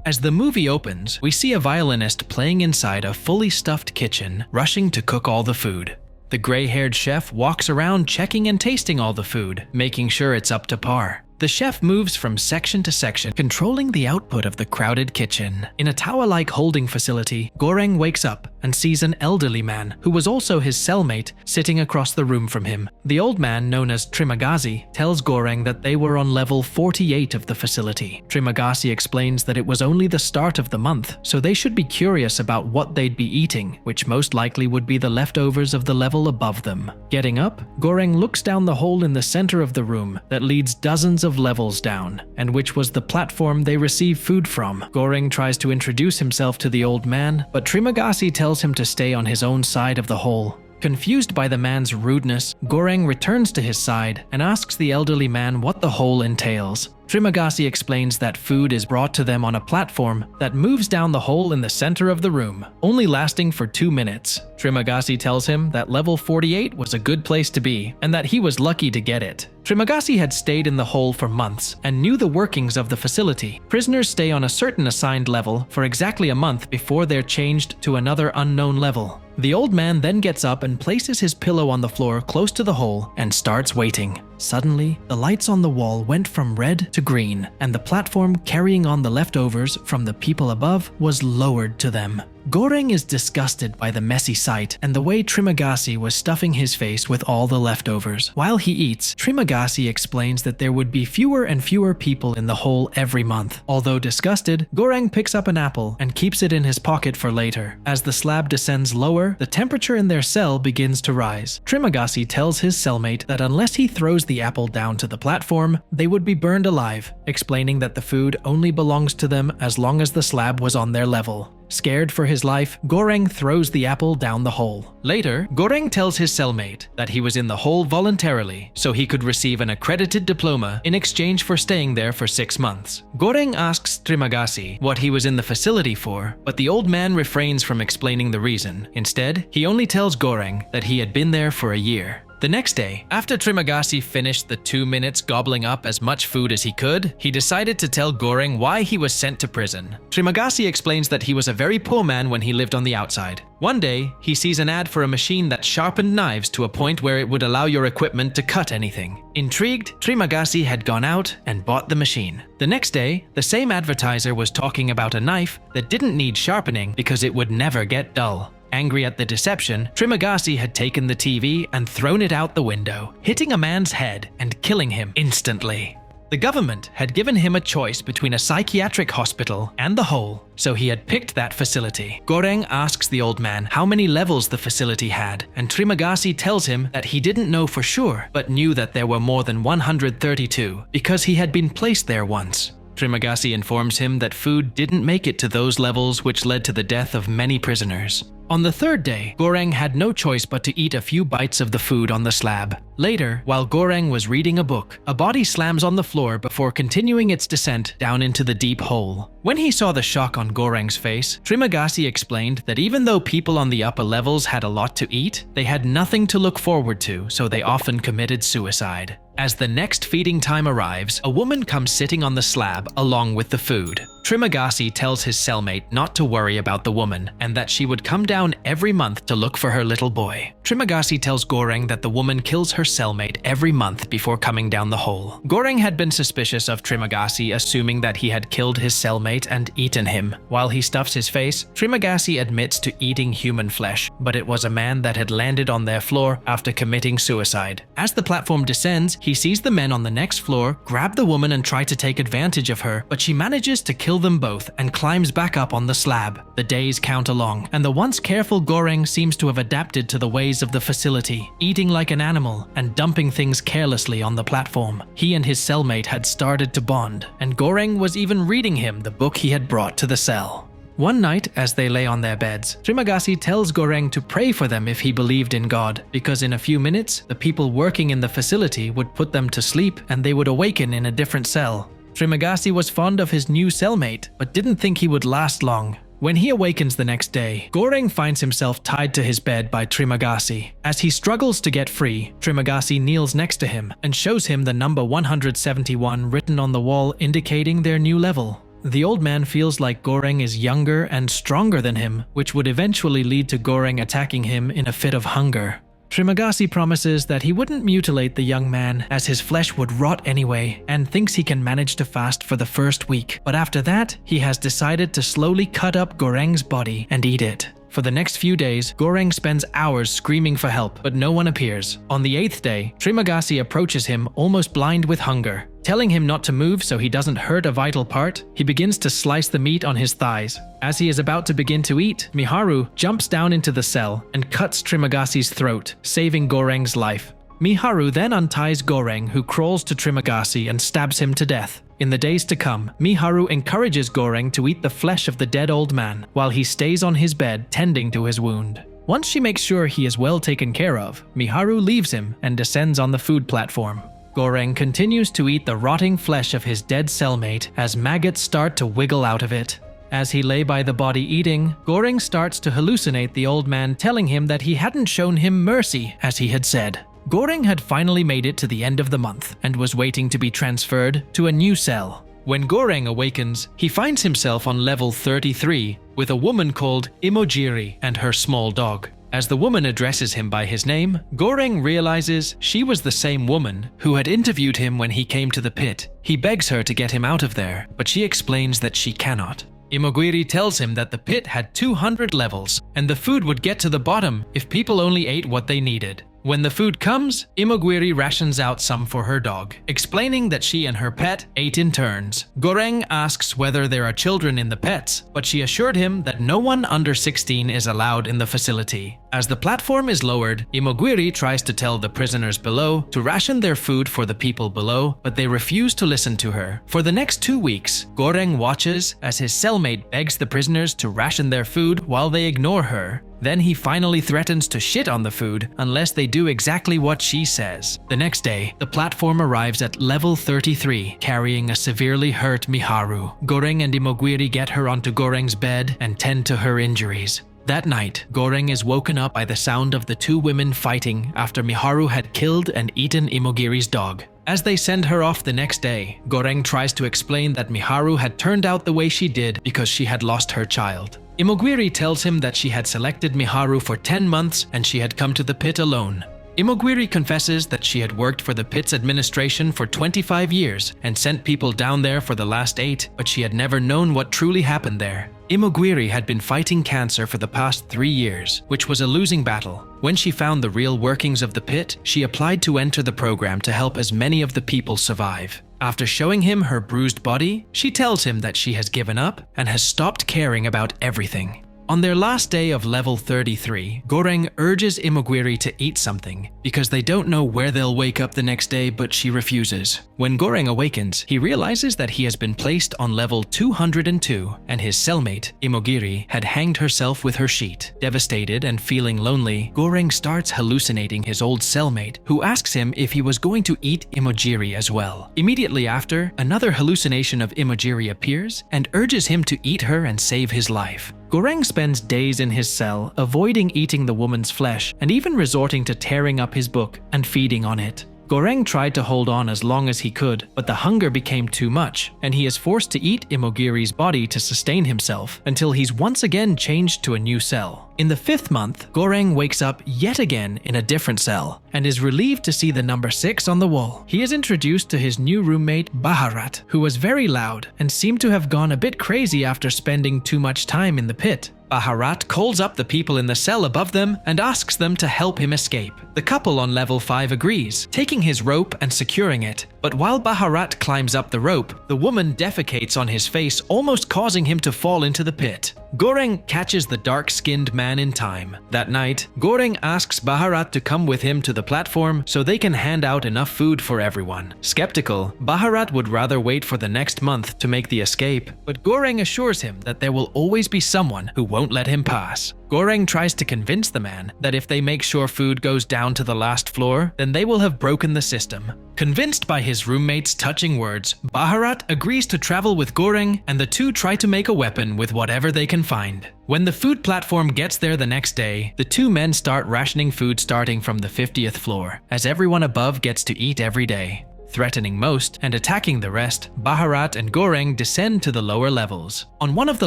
As the movie opens, we see a violinist playing inside a fully stuffed kitchen, rushing to cook all the food. The gray-haired chef walks around checking and tasting all the food, making sure it's up to par. The chef moves from section to section, controlling the output of the crowded kitchen. In a tower-like holding facility, Goreng wakes up and sees an elderly man, who was also his cellmate, sitting across the room from him. The old man, known as 𝗏𝗲𝗂𝗍, tells Goreng that they were on level 48 of the facility. 𝗏𝗏𝗂𝗍 explains that it was only the start of the month, so they should be curious about what they'd be eating, which most likely would be the leftovers of the level above them. Getting up, Goreng looks down the hole in the center of the room that leads dozens of levels down, and which was the platform they receive food from. Goreng tries to introduce himself to the old man, but 𝗏𝗏𝗂𝗍 tells him to stay on his own side of the hole. Confused by the man's rudeness, Goreng returns to his side and asks the elderly man what the hole entails. 𝗏𝗏𝗂𝗍 explains that food is brought to them on a platform that moves down the hole in the center of the room, only lasting for 2 minutes. 𝗏𝗏𝗂𝗍 tells him that level 48 was a good place to be, and that he was lucky to get it. 𝗏𝗏𝗂𝗍 had stayed in the hole for months and knew the workings of the facility. Prisoners stay on a certain assigned level for exactly a month before they're changed to another unknown level. The old man then gets up and places his pillow on the floor close to the hole and starts waiting. Suddenly, the lights on the wall went from red to green, and the platform carrying on the leftovers from the people above was lowered to them. Goreng is disgusted by the messy sight and the way 𝗏𝗏𝗂𝗍 was stuffing his face with all the leftovers. While he eats, 𝗏𝗏𝗂𝗍 explains that there would be fewer and fewer people in the hole every month. Although disgusted, Goreng picks up an apple and keeps it in his pocket for later. As the slab descends lower, the temperature in their cell begins to rise. 𝗏𝗏𝗂𝗍 tells his cellmate that unless he throws the apple down to the platform, they would be burned alive, explaining that the food only belongs to them as long as the slab was on their level. Scared for his life, Goreng throws the apple down the hole. Later, Goreng tells his cellmate that he was in the hole voluntarily so he could receive an accredited diploma in exchange for staying there for 6 months. Goreng asks 𝗏𝗏𝗂𝗍 what he was in the facility for, but the old man refrains from explaining the reason. Instead, he only tells Goreng that he had been there for a year. The next day, after 𝗏𝗏𝗂𝗍 finished the 2 minutes gobbling up as much food as he could, he decided to tell Goreng why he was sent to prison. 𝗏𝗏𝗂𝗍 explains that he was a very poor man when he lived on the outside. One day, he sees an ad for a machine that sharpened knives to a point where it would allow your equipment to cut anything. Intrigued, 𝗏𝗏𝗂𝗍 had gone out and bought the machine. The next day, the same advertiser was talking about a knife that didn't need sharpening because it would never get dull. Angry at the deception, 𝗏𝗏𝗂𝗍 had taken the TV and thrown it out the window, hitting a man's head and killing him instantly. The government had given him a choice between a psychiatric hospital and the hole, so he had picked that facility. Goreng asks the old man how many levels the facility had, and 𝗏𝗏𝗂𝗍 tells him that he didn't know for sure, but knew that there were more than 132 because he had been placed there once. 𝗏𝗏𝗂𝗍 informs him that food didn't make it to those levels, which led to the death of many prisoners. On the third day, Goreng had no choice but to eat a few bites of the food on the slab. Later, while Goreng was reading a book, a body slams on the floor before continuing its descent down into the deep hole. When he saw the shock on Goreng's face, 𝗏𝗏𝗂𝗍 explained that even though people on the upper levels had a lot to eat, they had nothing to look forward to, so they often committed suicide. As the next feeding time arrives, a woman comes sitting on the slab along with the food. 𝗏𝗏𝗂𝗍 tells his cellmate not to worry about the woman and that she would come down every month to look for her little boy. 𝗏𝗏𝗂𝗍 tells Goreng that the woman kills her cellmate every month before coming down the hole. Goreng had been suspicious of 𝗏𝗏𝗂𝗍, assuming that he had killed his cellmate and eaten him. While he stuffs his face, 𝗏𝗏𝗂𝗍 admits to eating human flesh, but it was a man that had landed on their floor after committing suicide. As the platform descends, he sees the men on the next floor grab the woman and try to take advantage of her, but she manages to kill them both and climbs back up on the slab. The days count along, and the once careful Goreng seems to have adapted to the ways of the facility, eating like an animal and dumping things carelessly on the platform. He and his cellmate had started to bond, and Goreng was even reading him the book he had brought to the cell. One night, as they lay on their beds, 𝗏𝗏𝗂𝗍 tells Goreng to pray for them if he believed in God, because in a few minutes, the people working in the facility would put them to sleep and they would awaken in a different cell. 𝗏𝗏𝗂𝗍 was fond of his new cellmate, but didn't think he would last long. When he awakens the next day, Goreng finds himself tied to his bed by 𝗏𝗏𝗂𝗍. As he struggles to get free, 𝗏𝗏𝗂𝗍 kneels next to him and shows him the number 171 written on the wall, indicating their new level. the old man feels like Goreng is younger and stronger than him, which would eventually lead to Goreng attacking him in a fit of hunger. 𝗏𝗏𝗂𝗏 promises that he wouldn't mutilate the young man as his flesh would rot anyway, and thinks he can manage to fast for the first week. But after that, he has decided to slowly cut up Goreng's body and eat it. For the next few days, Goreng spends hours screaming for help, but no one appears. On the 8th day, 𝗏𝗏𝗂𝗏 approaches him almost blind with hunger. Telling him not to move so he doesn't hurt a vital part, he begins to slice the meat on his thighs. As he is about to begin to eat, Miharu jumps down into the cell and cuts 𝗏𝗏𝗂𝗏's throat, saving Goreng's life. Miharu then unties Goreng, who crawls to 𝗏𝗏𝗂𝗏 and stabs him to death. In the days to come, Miharu encourages Goreng to eat the flesh of the dead old man, while he stays on his bed tending to his wound. Once she makes sure he is well taken care of, Miharu leaves him and descends on the food platform. Goreng continues to eat the rotting flesh of his dead cellmate as maggots start to wiggle out of it. As he lay by the body eating, Goreng starts to hallucinate the old man, telling him that he hadn't shown him mercy as he had said. Goreng had finally made it to the end of the month and was waiting to be transferred to a new cell. When Goreng awakens, he finds himself on level 33 with a woman called 𝗏𝗏𝗏𝗏𝗏 and her small dog. As the woman addresses him by his name, Goreng realizes she was the same woman who had interviewed him when he came to the pit. He begs her to get him out of there, but she explains that she cannot. 𝗏𝗏𝗏𝗏𝗏 tells him that the pit had 200 levels, and the food would get to the bottom if people only ate what they needed. When the food comes, 𝗏𝗏𝗏𝗏𝗏 rations out some for her dog, explaining that she and her pet ate in turns. Goreng asks whether there are children in the pets, but she assured him that no one under 16 is allowed in the facility. As the platform is lowered, 𝗏𝗏𝗏𝗏𝗏 tries to tell the prisoners below to ration their food for the people below, but they refuse to listen to her. For the next 2 weeks, Goreng watches as his cellmate begs the prisoners to ration their food while they ignore her. Then he finally threatens to shit on the food unless they do exactly what she says. The next day, the platform arrives at level 33, carrying a severely hurt Miharu. Goreng and 𝗏𝗏𝗏𝗏𝗏 get her onto Goreng's bed and tend to her injuries. That night, Goreng is woken up by the sound of the two women fighting after Miharu had killed and eaten 𝗏𝗏𝗏𝗏𝗏's dog. As they send her off the next day, Goreng tries to explain that Miharu had turned out the way she did because she had lost her child. 𝗏𝗏𝗏𝗏𝗏 tells him that she had selected Miharu for 10 months and she had come to the pit alone. 𝗏𝗏𝗏𝗏𝗏 confesses that she had worked for the pit's administration for 25 years and sent people down there for the last 8, but she had never known what truly happened there. 𝗏𝗏𝗏𝗏𝗏 had been fighting cancer for the past 3 years, which was a losing battle. When she found the real workings of the pit, she applied to enter the program to help as many of the people survive. After showing him her bruised body, she tells him that she has given up and has stopped caring about everything. On their last day of level 33, Goreng urges 𝗏𝗏𝗏𝗏𝗏𝗏 to eat something because they don't know where they'll wake up the next day, but she refuses. When Goreng awakens, he realizes that he has been placed on level 202 and his cellmate, 𝗏𝗏𝗏𝗏𝗏𝗏, had hanged herself with her sheet. Devastated and feeling lonely, Goreng starts hallucinating his old cellmate, who asks him if he was going to eat 𝗏𝗏𝗏𝗏𝗏𝗏 as well. Immediately after, another hallucination of 𝗏𝗏𝗏𝗏𝗏𝗏𝗏 appears and urges him to eat her and save his life. Goreng spends days in his cell, avoiding eating the woman's flesh and even resorting to tearing up his book and feeding on it. Goreng tried to hold on as long as he could, but the hunger became too much, and he is forced to eat 𝗏𝗏𝗏𝗏𝗏𝗏's body to sustain himself until he's once again changed to a new cell. In the 5th month, Goreng wakes up yet again in a different cell and is relieved to see the number 6 on the wall. He is introduced to his new roommate 𝗏𝗏𝗏𝗏𝗏𝗏, who was very loud and seemed to have gone a bit crazy after spending too much time in the pit. 𝗏𝗏𝗏𝗏𝗏𝗏 calls up the people in the cell above them and asks them to help him escape. The couple on level 5 agrees, taking his rope and securing it. But while 𝗏𝗏𝗏𝗏𝗏𝗏 climbs up the rope, the woman defecates on his face, almost causing him to fall into the pit. Goreng catches the dark-skinned man in time. That night, Goreng asks 𝗏𝗏𝗏𝗏𝗏𝗏 to come with him to the platform so they can hand out enough food for everyone. Skeptical, 𝗏𝗏𝗏𝗏𝗏𝗏 would rather wait for the next month to make the escape, but Goreng assures him that there will always be someone who won't let him pass. Goreng tries to convince the man that if they make sure food goes down to the last floor, then they will have broken the system. Convinced by his roommate's touching words, 𝗏𝗏𝗏𝗏𝗏𝗏𝗏 agrees to travel with Goreng, and the two try to make a weapon with whatever they can find. When the food platform gets there the next day, the two men start rationing food starting from the 50th floor, as everyone above gets to eat every day. threatening most and attacking the rest, 𝗥𝗲𝗏 and Goreng descend to the lower levels. On one of the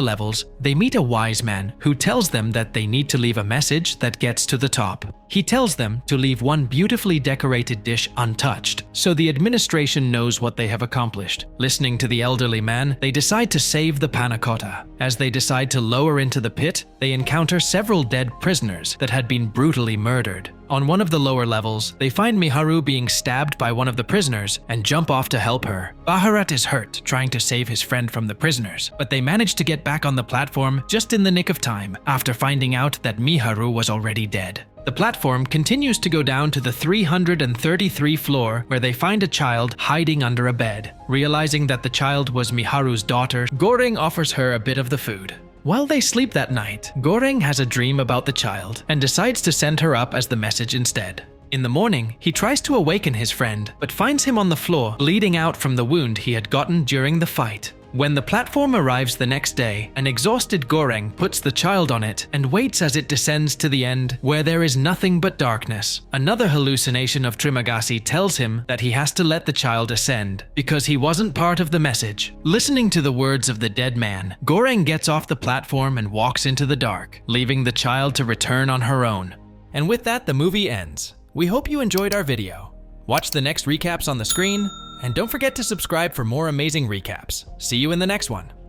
levels, they meet a wise man who tells them that they need to leave a message that gets to the top. He tells them to leave one beautifully decorated dish untouched, so the administration knows what they have accomplished. Listening to the elderly man, they decide to save the panna cotta. As they decide to lower into the pit, they encounter several dead prisoners that had been brutally murdered. On one of the lower levels, they find 𝗥𝗲𝗏 being stabbed by one of the prisoners and jump off to help her. 𝗥𝗲𝗏 is hurt trying to save his friend from the prisoners, but they manage to get back on the platform just in the nick of time after finding out that 𝗥𝗲𝗏 was already dead. The platform continues to go down to the 333 floor where they find a child hiding under a bed. Realizing that the child was 𝗥𝗲𝗏's daughter, Goreng offers her a bit of the food. While they sleep that night, Goreng has a dream about the child and decides to send her up as the message instead. In the morning, he tries to awaken his friend, but finds him on the floor, bleeding out from the wound he had gotten during the fight. When the platform arrives the next day, an exhausted Goreng puts the child on it and waits as it descends to the end, where there is nothing but darkness. Another hallucination of 𝗥𝗏𝗏 tells him that he has to let the child ascend, because he wasn't part of the message. Listening to the words of the dead man, Goreng gets off the platform and walks into the dark, leaving the child to return on her own. And with that, the movie ends. We hope you enjoyed our video. Watch the next recaps on the screen, and don't forget to subscribe for more amazing recaps. See you in the next one.